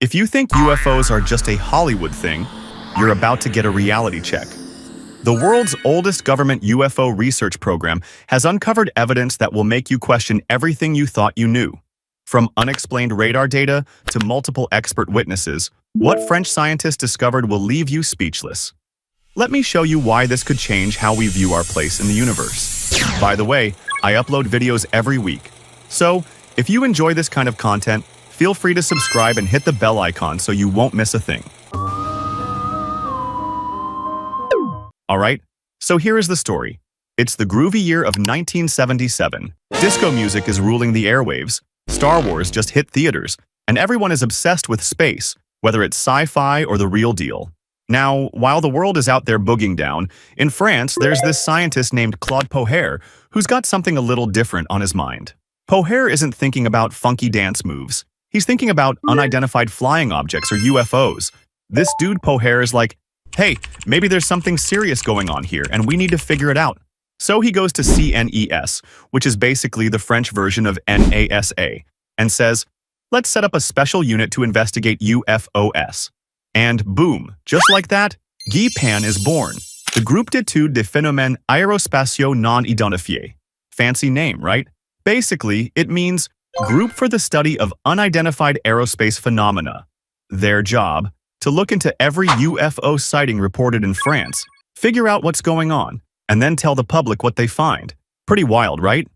If you think UFOs are just a Hollywood thing, you're about to get a reality check. The world's oldest government UFO research program has uncovered evidence that will make you question everything you thought you knew. From unexplained radar data to multiple expert witnesses, what French scientists discovered will leave you speechless. Let me show you why this could change how we view our place in the universe. By the way, I upload videos every week. So, if you enjoy this kind of content, feel free to subscribe and hit the bell icon so you won't miss a thing. Alright, so here is the story. It's the groovy year of 1977. Disco music is ruling the airwaves, Star Wars just hit theaters, and everyone is obsessed with space, whether it's sci-fi or the real deal. Now, while the world is out there boogieing down, in France there's this scientist named Claude Poher who's got something a little different on his mind. Poher isn't thinking about funky dance moves. He's thinking about unidentified flying objects or UFOs. This dude Poher is like, hey, maybe there's something serious going on here and we need to figure it out. So he goes to CNES, which is basically the French version of NASA, and says, let's set up a special unit to investigate UFOs. And boom, just like that, GEPAN is born. The Groupe d'études des phénomènes aérospatiaux non identifiés. Fancy name, right? Basically, it means Group for the Study of Unidentified Aerospace Phenomena. Their job, to look into every UFO sighting reported in France, figure out what's going on, and then tell the public what they find. Pretty wild, right?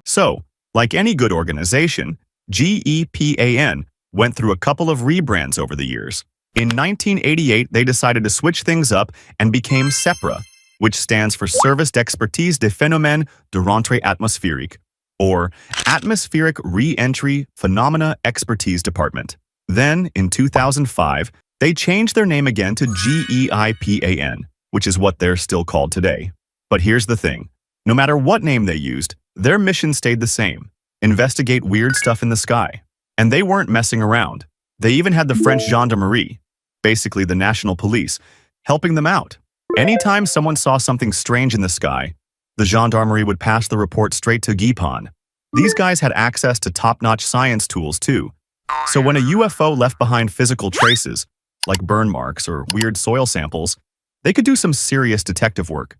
So, like any good organization, GEPAN went through a couple of rebrands over the years. In 1988, they decided to switch things up and became SEPRA, which stands for Service d'Expertise des Phénomènes de Rentrée Atmosphérique, or Atmospheric Re-Entry Phenomena Expertise Department. Then, in 2005, they changed their name again to GEIPAN, which is what they're still called today. But here's the thing. No matter what name they used, their mission stayed the same. Investigate weird stuff in the sky. And they weren't messing around. They even had the French gendarmerie, basically the national police, helping them out. Anytime someone saw something strange in the sky, the gendarmerie would pass the report straight to GEPAN. These guys had access to top-notch science tools too. So when a UFO left behind physical traces, like burn marks or weird soil samples, they could do some serious detective work.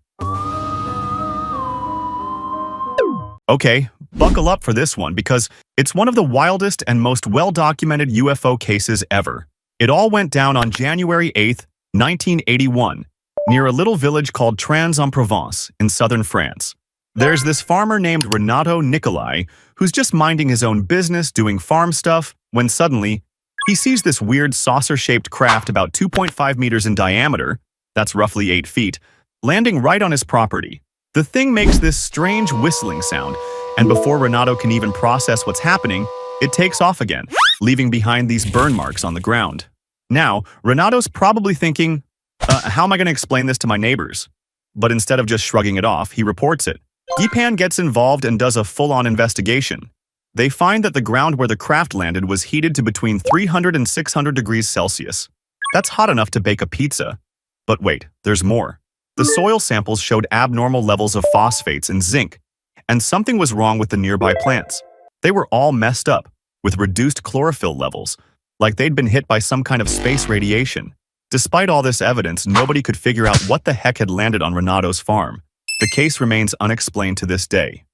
Okay, buckle up for this one because it's one of the wildest and most well-documented UFO cases ever. It all went down on January 8th, 1981, near a little village called Trans-en-Provence in southern France. There's this farmer named Renato Nicolai who's just minding his own business doing farm stuff when suddenly he sees this weird saucer-shaped craft about 2.5 meters in diameter, that's roughly 8 feet, landing right on his property. The thing makes this strange whistling sound, and before Renato can even process what's happening, it takes off again, leaving behind these burn marks on the ground. Now, Renato's probably thinking, how am I going to explain this to my neighbors? But instead of just shrugging it off, he reports it. GEPAN gets involved and does a full-on investigation. They find that the ground where the craft landed was heated to between 300 and 600 degrees Celsius. That's hot enough to bake a pizza. But wait, there's more. The soil samples showed abnormal levels of phosphates and zinc, and something was wrong with the nearby plants. They were all messed up, with reduced chlorophyll levels, like they'd been hit by some kind of space radiation. Despite all this evidence, nobody could figure out what the heck had landed on Renato's farm. The case remains unexplained to this day.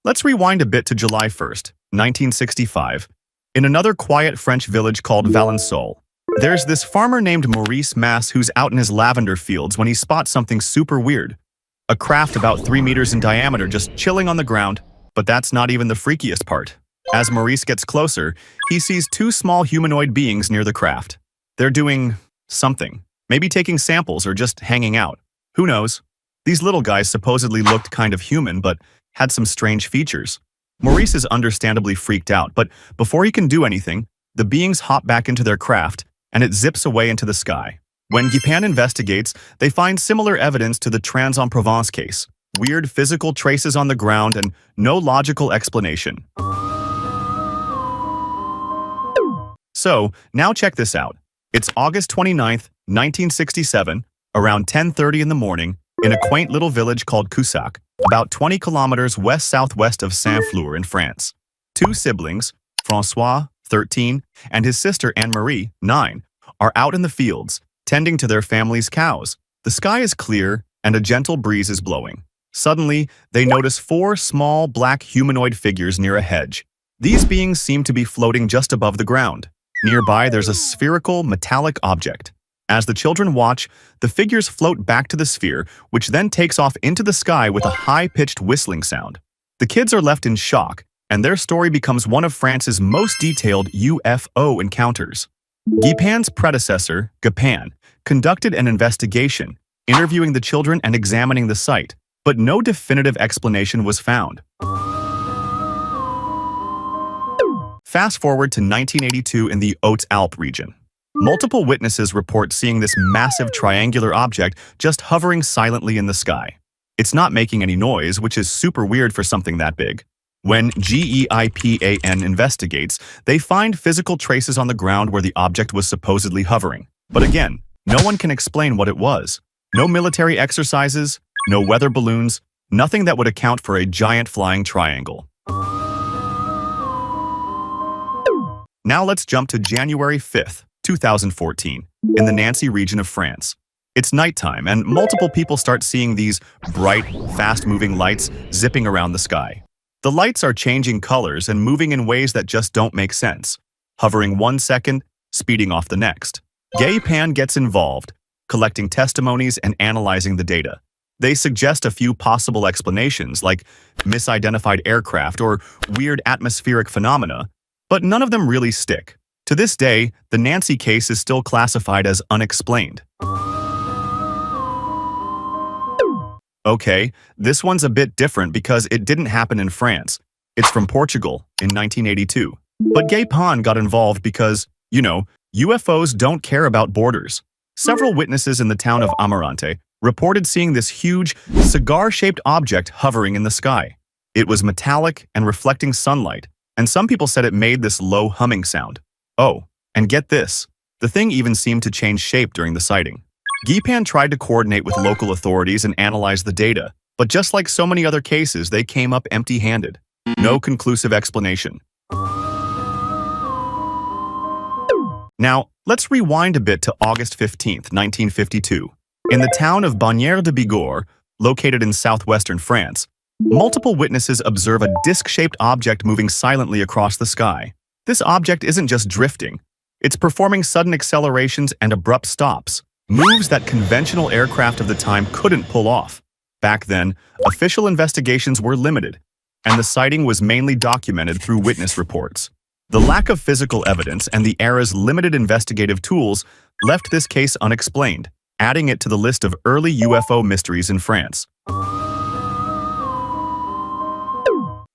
Let's rewind a bit to July 1st, 1965. In another quiet French village called Valençol, there's this farmer named Maurice Masse who's out in his lavender fields when he spots something super weird. A craft about 3 meters in diameter just chilling on the ground, but that's not even the freakiest part. As Maurice gets closer, he sees 2 small humanoid beings near the craft. They're doing something, maybe taking samples or just hanging out. Who knows? These little guys supposedly looked kind of human, but had some strange features. Maurice is understandably freaked out, but before he can do anything, the beings hop back into their craft, and it zips away into the sky. When GEPAN investigates, they find similar evidence to the Trans-en-Provence case. Weird physical traces on the ground and no logical explanation. So, now check this out. It's August 29th, 1967, around 10:30 in the morning, in a quaint little village called Cusack, about 20 kilometers west-southwest of Saint-Flour in France. Two siblings, François, 13, and his sister Anne-Marie, 9, are out in the fields, tending to their family's cows. The sky is clear, and a gentle breeze is blowing. Suddenly, they notice four small black humanoid figures near a hedge. These beings seem to be floating just above the ground. Nearby, there's a spherical, metallic object. As the children watch, the figures float back to the sphere, which then takes off into the sky with a high-pitched whistling sound. The kids are left in shock, and their story becomes one of France's most detailed UFO encounters. Guy Pan's predecessor, Geppan, conducted an investigation, interviewing the children and examining the site, but no definitive explanation was found. Fast forward to 1982 in the Hautes-Alpes region. Multiple witnesses report seeing this massive triangular object just hovering silently in the sky. It's not making any noise, which is super weird for something that big. When GEIPAN investigates, they find physical traces on the ground where the object was supposedly hovering. But again, no one can explain what it was. No military exercises, no weather balloons, nothing that would account for a giant flying triangle. Now let's jump to January 5th, 2014, in the Nancy region of France. It's nighttime, and multiple people start seeing these bright, fast-moving lights zipping around the sky. The lights are changing colors and moving in ways that just don't make sense, hovering 1 second, speeding off the next. Guy Pan gets involved, collecting testimonies and analyzing the data. They suggest a few possible explanations, like misidentified aircraft or weird atmospheric phenomena, but none of them really stick. To this day, the Nancy case is still classified as unexplained. Okay, this one's a bit different because it didn't happen in France. It's from Portugal in 1982. But Guy Pan got involved because, UFOs don't care about borders. Several witnesses in the town of Amarante reported seeing this huge, cigar-shaped object hovering in the sky. It was metallic and reflecting sunlight, and some people said it made this low humming sound. Oh, and get this, the thing even seemed to change shape during the sighting. Guy Pan tried to coordinate with local authorities and analyze the data, but just like so many other cases, they came up empty-handed. No conclusive explanation. Now, let's rewind a bit to August 15th, 1952. In the town of Bagnères de Bigorre, located in southwestern France, multiple witnesses observe a disc-shaped object moving silently across the sky. This object isn't just drifting. It's performing sudden accelerations and abrupt stops, moves that conventional aircraft of the time couldn't pull off. Back then, official investigations were limited, and the sighting was mainly documented through witness reports. The lack of physical evidence and the era's limited investigative tools left this case unexplained, adding it to the list of early UFO mysteries in France.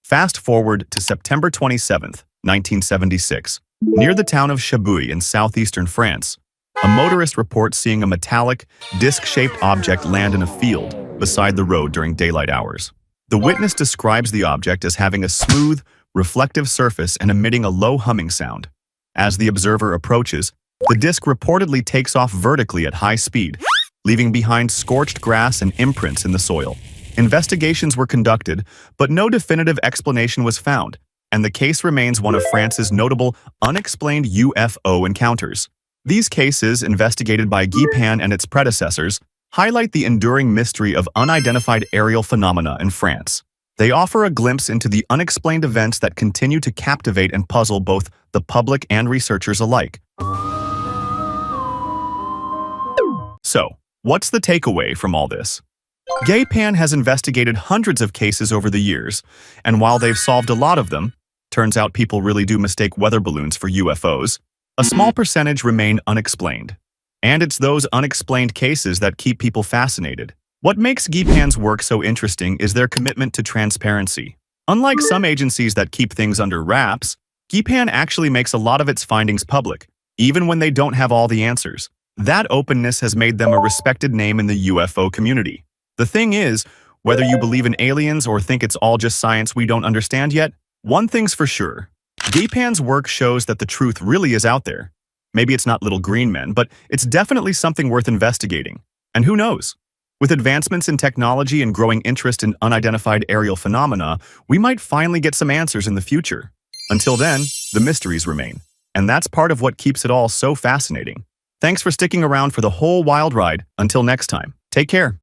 Fast forward to September 27th, 1976. Near the town of Chabouille in southeastern France, a motorist reports seeing a metallic, disc-shaped object land in a field beside the road during daylight hours. The witness describes the object as having a smooth, reflective surface and emitting a low humming sound. As the observer approaches, the disc reportedly takes off vertically at high speed, leaving behind scorched grass and imprints in the soil. Investigations were conducted, but no definitive explanation was found, and the case remains one of France's notable, unexplained UFO encounters. These cases, investigated by Guy Pan and its predecessors, highlight the enduring mystery of unidentified aerial phenomena in France. They offer a glimpse into the unexplained events that continue to captivate and puzzle both the public and researchers alike. So, what's the takeaway from all this? Guy Pan has investigated hundreds of cases over the years, and while they've solved a lot of them, turns out people really do mistake weather balloons for UFOs, a small percentage remain unexplained. And it's those unexplained cases that keep people fascinated. What makes Guy Pan's work so interesting is their commitment to transparency. Unlike some agencies that keep things under wraps, Guy Pan actually makes a lot of its findings public, even when they don't have all the answers. That openness has made them a respected name in the UFO community. The thing is, whether you believe in aliens or think it's all just science we don't understand yet, one thing's for sure. Guy Pan's work shows that the truth really is out there. Maybe it's not little green men, but it's definitely something worth investigating. And who knows? With advancements in technology and growing interest in unidentified aerial phenomena, we might finally get some answers in the future. Until then, the mysteries remain. And that's part of what keeps it all so fascinating. Thanks for sticking around for the whole wild ride. Until next time, take care.